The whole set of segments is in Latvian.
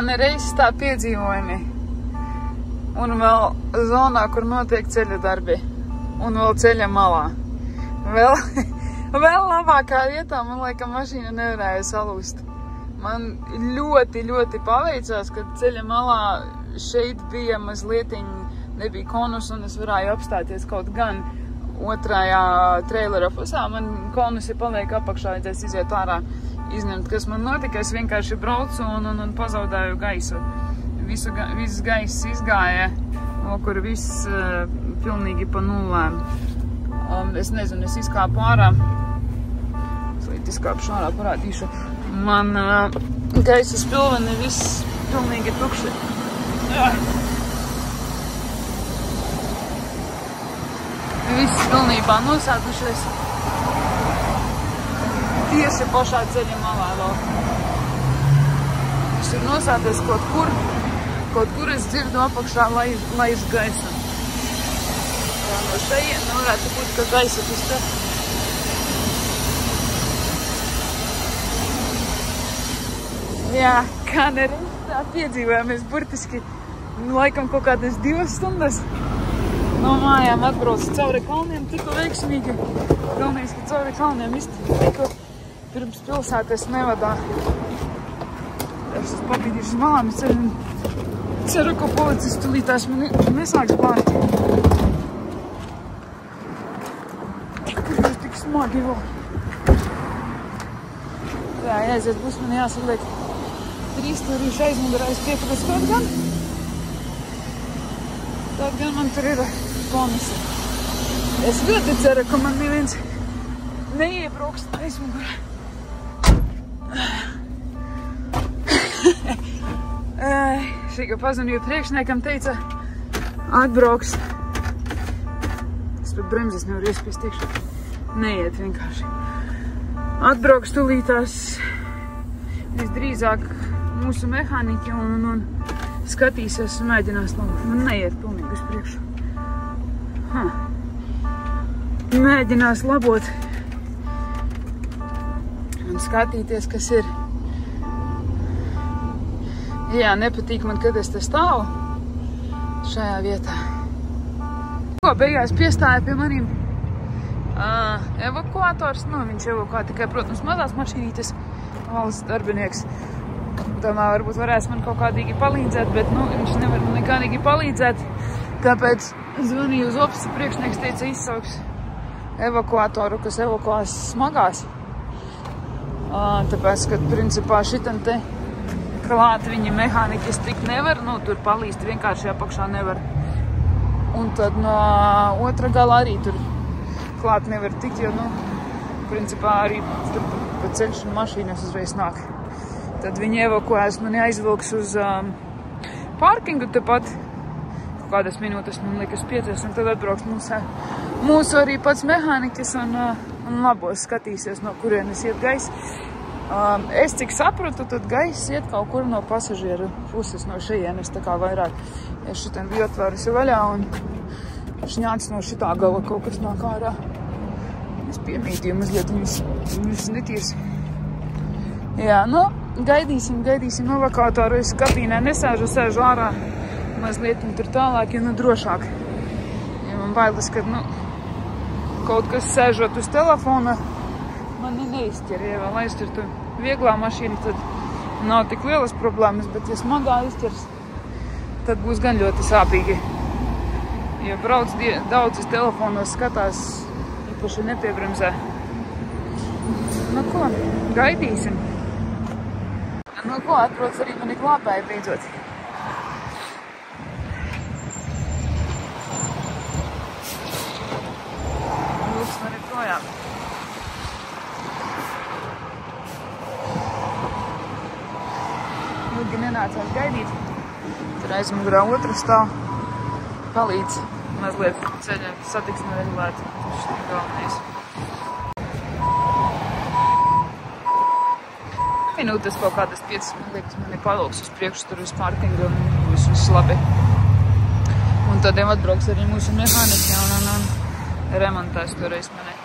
mani reizes tā piedzīvojumi. Un vēl zonā, kur notiek ceļa darbi. Un vēl ceļa malā. Vēl labākā vietā, man laikam, mašīna nevarēja salūst. Man ļoti, ļoti paveicās, ka ceļa malā šeit bija mazlietiņ, nebija konus, un es varēju apstāties kaut gan otrajā treilera pusā. Man konusi paliek apakšā, vajadzēs iziet ārā, izņemt, kas man notika. Es vienkārši braucu un pazaudēju gaisu. Viss gaiss izgāja, kur viss pilnīgi pa nulēm. Es nezinu, es izkāpu ārā. Es izkāpšu ārā, parādīšu. Man gaisa spilveni viss pilnīgi tukši. Viss pilnībā nosēdušies. Tieši pašā ceļa malā vēl. Viņš ir nosēdies kaut kur es dzirdu apakšā laiž gaisa. No šeit varētu būt, ka gaisa tas te. Jā, kā nereiz tā piedzīvojamies burtiski laikam kaut kādas 2 stundas. No mājām atbraucu cauri kalniem, tikko veiksmīgi. Galvenais, ka cauri kalniem tikko pirms pilsētas nevadā. Es pabīdīšu malām, es ceru, ka policists tūlītās mani nesāks bārt. Kur jūs tik smagi vēl? Jā, jāiziet, būs man jāsaliek 3 stūrīši aizmugurā, es pieturos kaut gan. Tad gan man tur ir konusi. Es ļoti ceru, ka man neviens neiebrauks aizmugurā. Šī, ka pazvanīju priekšniekam, teica, atbrauks. Es pat bremzes nevaru iespiest iekšā. Neiet vienkārši. Atbrauks tūlītās visdrīzāk mūsu mehāniķi un skatīsies un mēģinās labot. Man neiet pilnīgi uz priekšu. Mēģinās labot un skatīties, kas ir. Jā, nepatīk man, kad es te stāvu šajā vietā. Beigās piestāja pie maniem evakuators. Viņš evakuā tikai, protams, mazās mašīnītes, valsts darbinieks. Domāju, varbūt varēs man kaut kādīgi palīdzēt, bet viņš nevar nekādīgi palīdzēt. Tāpēc zvanīju uz ofisu, priekšnieks teica, izsauks evakuatoru, kas evakuās smagās. Tāpēc, ka principā šitam te klāt viņi mehāniķis tikt nevar, tur palīst vienkārši apakšā nevar. Un tad no otra gala arī tur klāt nevar tikt, jo, principā arī tur pa ceļš un mašīnas uzreiz nāk. Tad viņi evakuēs, mani aizvilks uz pārkingu tepat. Kaut kādas minūtes, man liekas, 5, un tad atbrauks mūsu arī pats mehāniķis un labos skatīsies, no kurienes iet gaiss. Es cik sapratu, tad gaiss iet kaut kur no pasažieru puses, no šejienes, tā kā vairāk. Es šitam biju atvērusi vaļā un šņāc no šitā gala kaut kas nāk ārā. Es piemītīju mazliet, viņas netīrs. Jā, gaidīsim evakuatoru. Es kabīnē nesēžu, sēžu ārā mazliet un tur tālāk, jo drošāk. Ja man bailes, ka kaut kas sēžot uz telefona, mani neizķer. Ja vēl aizķertu vieglā mašīna, tad nav tik lielas problēmas, bet ja smagā izķers, tad būs gan ļoti sāpīgi. Ja brauc daudz uz telefonos skatās, īpaši nepiebremzē. Ko, gaidīsim. Ko, atproc arī mani glābēji beidzot. Lūks mani projām. Ilgi nenācās gaidīt. Tur aizmugurā otrs stāv. Palīdz mazliet ceļa satiksmi regulēt. Tas ir galvenais. Minūtes kaut kādas 5, man liekas, mani palūks uz priekšu tur uz pārkingu un viss labi. Un tad jau atbrauks arī mūsu mehāniķi un remontēs toreiz mani.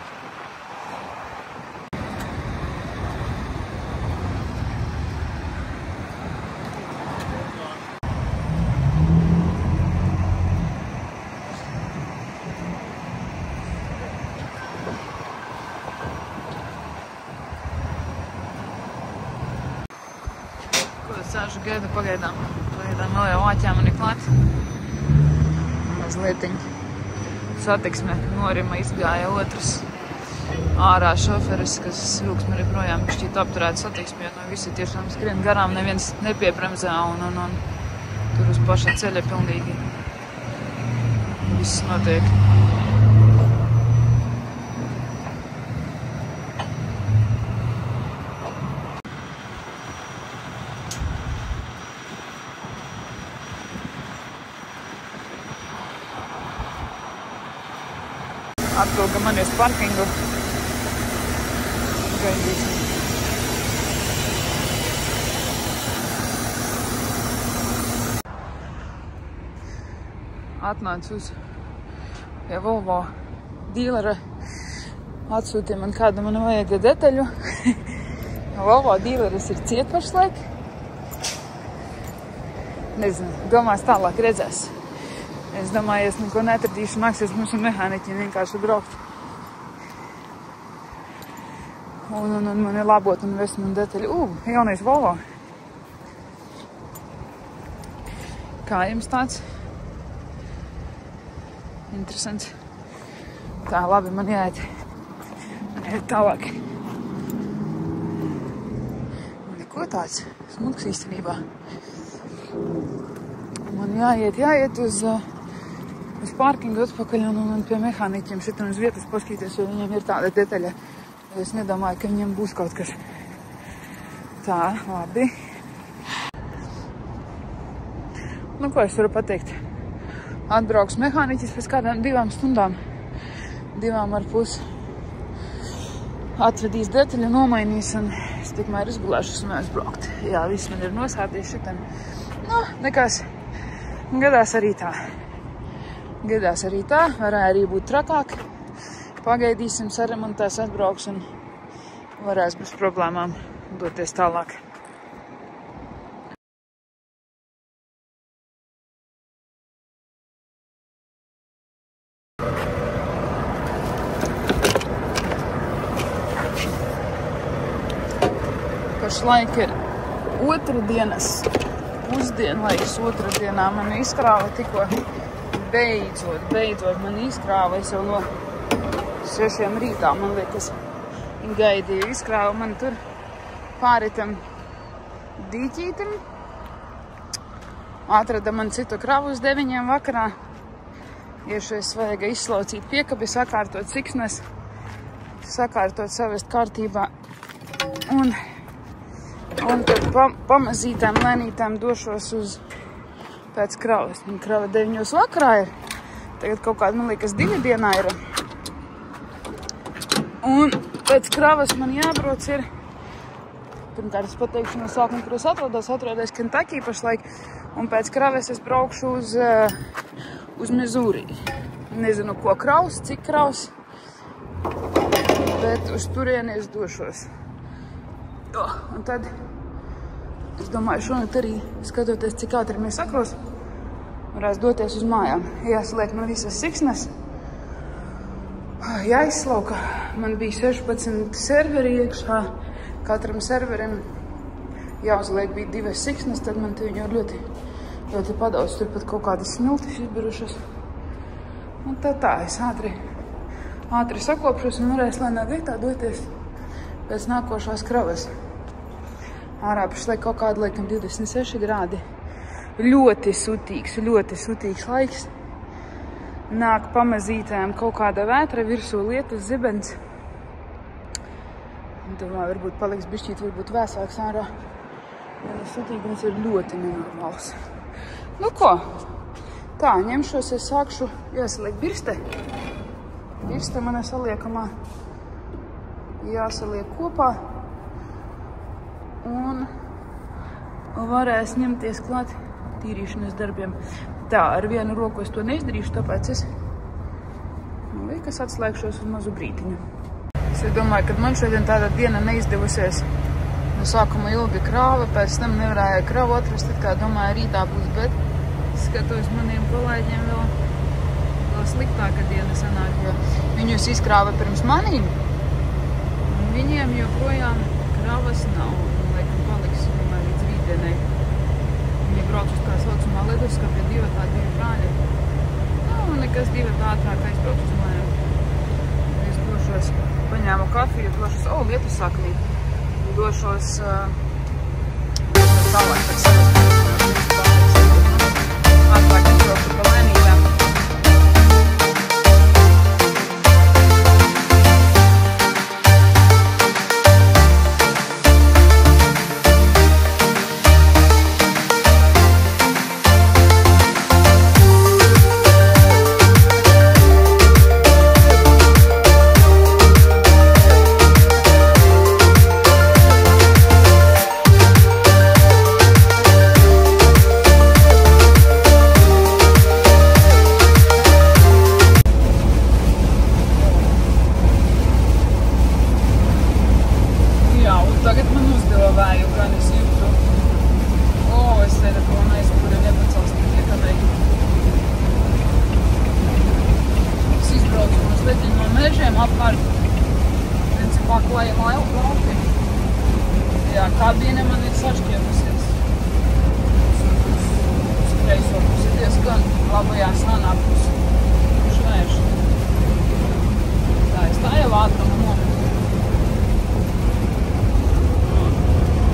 vienkārši gaidu pagaidām. Pagaidām vēl jau āķām man ir klāt. Mazlietiņ satiksme norima izgāja otrs ārā šoferis, kas vilks man ir projām šķīt apturēt satiksmi, jo no visi tiešām skrien garām, neviens nepiebremzē un tur uz paša ceļa pilnīgi viss notiek. Atvilka mani uz parkingu. Gaidīsim. Atnācu uz pie Volvo dīlera. Atsūtīja man kādu man vajag detaļu. Volvo dīleris ir ciet pašlaik. Nezinu, domās tālāk redzēs. Es domāju, es neko netradīšu, nāksies mums un mehāniķiem vienkārši braukt. Un man ir labot un vest man detaļu. Jaunais Volvo. Kā jums tāds? Interesants. Tā, labi, man jāiet. Man jāiet tālāk. Neko tāds smuks īstenībā. Man jāiet uz parkingu atpakaļ un pie mehāniķiem šitam uz vietas paskatīties, jo viņiem ir tāda detaļa. Es nedomāju, ka viņiem būs kaut kas. Tā, labi. Nu, ko es varu pateikt? Atbrauks mehāniķis pēc kādām 2 stundām. 2,5. Atradīs detaļu, nomainīs un es tikmēr izgulēšos un aizbraukt. Jā, viss man ir nosāties šitam. Nu, nekas. Gadās arī tā. Varēja arī būt trakāk. Pagaidīsim, saremontēs, atbrauks un varēs bez problēmām doties tālāk. Pašlaik ir otrdienas pusdienlaiks. Otrdienā man izkrāva tikko beidzot man izkrāva. Es jau no 6 rītā, man liekas, gaidīju. Izkrāva man tur pāri tam dīķītim. Atrada man citu kravu uz 9 vakarā. Iešais vajag izslaucīt piekabi, sakārtot siksnes, sakārtot, savest kārtībā. Un tad pamazītām lēnītām došos uz pēc kravas. Man krava 9 vakarā ir. Tagad kaut kāda, man liekas, 2 dienā ir. Un pēc kravas man jābrauc ir. Pirmkārt, es pateikšu no sākuma, kur es atrodos Kentucky pašlaik. Un pēc kravas es braukšu uz Missouri. Nezinu, ko kraus, cik kraus. Bet uz turieni es došos. Un tad es domāju, šonakt arī skatoties, cik ātri mēs sakros, varēs doties uz mājām. Jāsaliek man visas siksnes. Jāizslauka. Man bija 16 serveri iekšā. Katram serverim jāuzliek bija 2 siksnes, tad man te viņu ļoti padaudz. Tur pat kaut kādas smiltis izbirušas. Un tā, es ātri sakopšos un varēs lēnā gaitā doties pēc nākošās kravas. Ārā pašlaik kaut kāda, laikam, 26 grādi. Ļoti sutīgs laiks. Nāk pamazītēm kaut kāda vētra, virsū lietus, zibens. Domāju, varbūt paliks bišķīt, varbūt vēsāks ārā. Sutīgums ir ļoti nenormāls. Nu ko? Tā, ņemšos, es sākšu jāsaliek birste. Birste mana saliekamā jāsaliek kopā. Un varēs ņemties klāt tīrīšanas darbiem. Tā, ar vienu roku es to neizdarīšu, tāpēc es liekas atslēgšos uz mazu brītiņu. Es domāju, ka man šodien tāda diena neizdevusies. No sākuma ilga krāva, pēc tam nevarēja kravu atrast, tad kā domāju, rītā būs, bet skatos maniem kolēģiem vēl sliktāka diena sanāk, jo viņus izkrāva pirms manīm. Un viņiem joprojām kravas nav. Laikam paliks, domāju, līdz rītdienai. Viņi brauc uz kā saucamā Liduska pie divatā 2 brāļi. Nu, nekas divatā ātrāk aizbrauc uz mājām. Es došos, paņēmu kafiju, došos, lietus sāk līt. Došos tālāk pēc savas. Ātrāk izbraukšu pa Lainītām. Kabīne man ir sašķiepusies. Uz kreiso pusi diezgan labajā sanā pusi. Kurš vērš. Tā, es tā jau ātrumu nometu.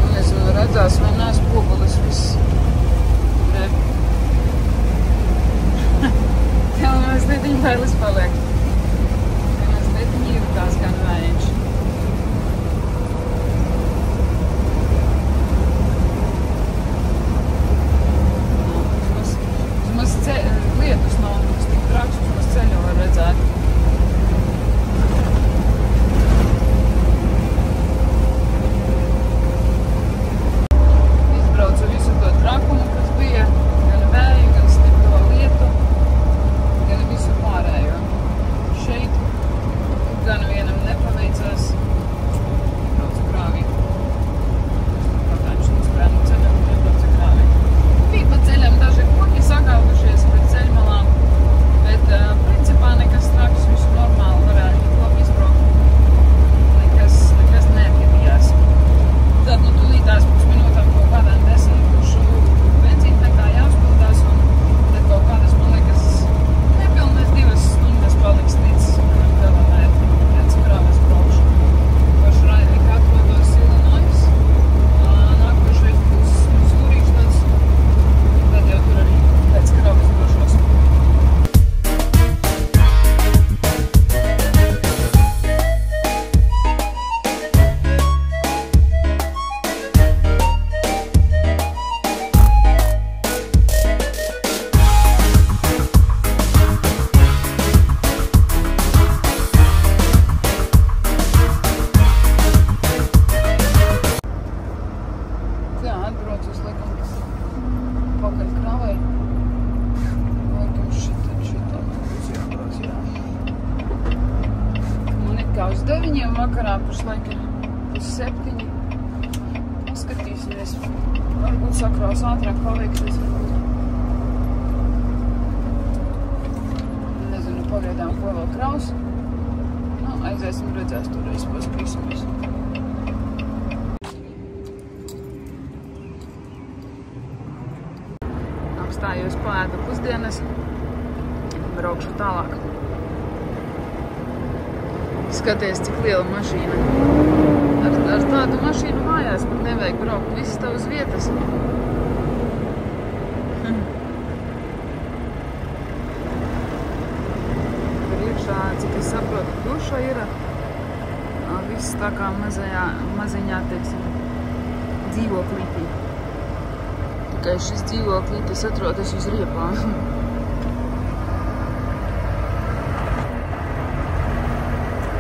Un es vēl redzās, vai neesmu pogulis viss. Tev mazliet bailes paliek. Tev mazliet jūtās gan vējš. Lietus nav tik traks, uz ceļu var redzēt. Izbraucu visu to trakumu, kas bija, gan vēju, gan stipro lietu, gan visu pārējo. Šeit gan vienam nepaveicās. Braucu grāvī. Pagājuši nespēju ceļam, nebraucu grāvī. Bija pa ceļam daži koki sagaudušies pēc ceļmalām, bet principā nekas traks, visu normāli varētu labi izbraukt. Nekas neatgadījās. Tad, tūlītās pēc minūtām kaut kādām 10 pušu benzīna nekā jāuzpildās, un tad kaut kādas, man liekas, nepilnēs 2 stundas paliks līdz kilometru, pēc krāves braukšu. Pašraidīgi atrodos Illinois, nākošais būs Missouri štats, tad jau tur arī pēc krāves došos. Jā, atbraucu uz laikam pakaļ krāvai. Laikam šitā būs jābrauc, jā. Man ir kā uz 9 vakarā, pašlaik ir 7. Paskatīsimies. Varbūt sakrās ātrāk paveiksies. Nezinu, pagaidām, ko vēl kraus. Nu, aiziesim redzēs, toreiz paskatīsimies. Apstājos, paēdu pusdienas, braukšu tālāk. Skaties, cik liela mašīna. Ar tādu mašīnu mājās man nevajag braukt visas tavas vietas. Priekšā, cik es saprotu, duša ir. Viss tā kā maziņā, teiksim, dzīvoklītī. Tikai šis dzīvoklītis atrodas uz riepām.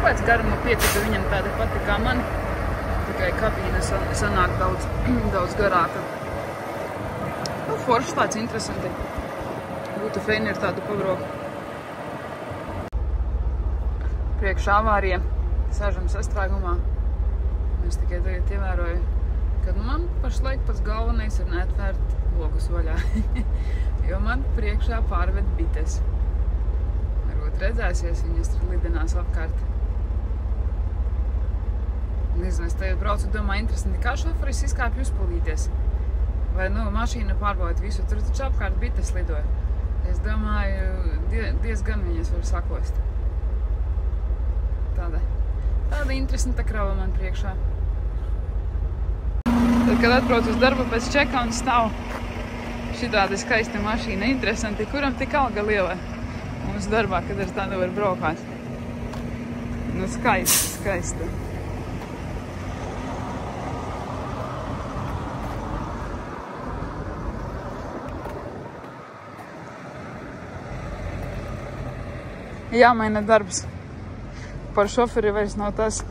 Pēc garuma piekritu viņam tāda pati kā man, tikai kabīne sanāk daudz garāka. Nu, forši tāds interesanti. Būtu feini ar tādu pabraukt. Priekšā avārija, sēžam sastrēgumā. Es tikai tagad ievēroju, kad man pašlaik pats galvenais ir neatvērt logus vaļā, jo man priekšā pārved bites. Varbūt redzēsies, viņas tur lidinās apkārt. Nezinu, es tagad braucu, domāju, interesanti, kā šoferis izkāpj uzpildīties. Vai, mašīnu pārbaudīt visu. Tur taču apkārt bites lidoja. Es domāju, diezgan viņas var sakost. Tāda interesanta krava man priekšā. Tad, kad atbrauc uz darbu pēc čeka un stāv šitāda skaista mašīna, interesanti, kuram tik alga liela mums darbā, kad ar tādu var braukāt. Skaista. Jāmaina darbs. Par šoferi vairs nav tas.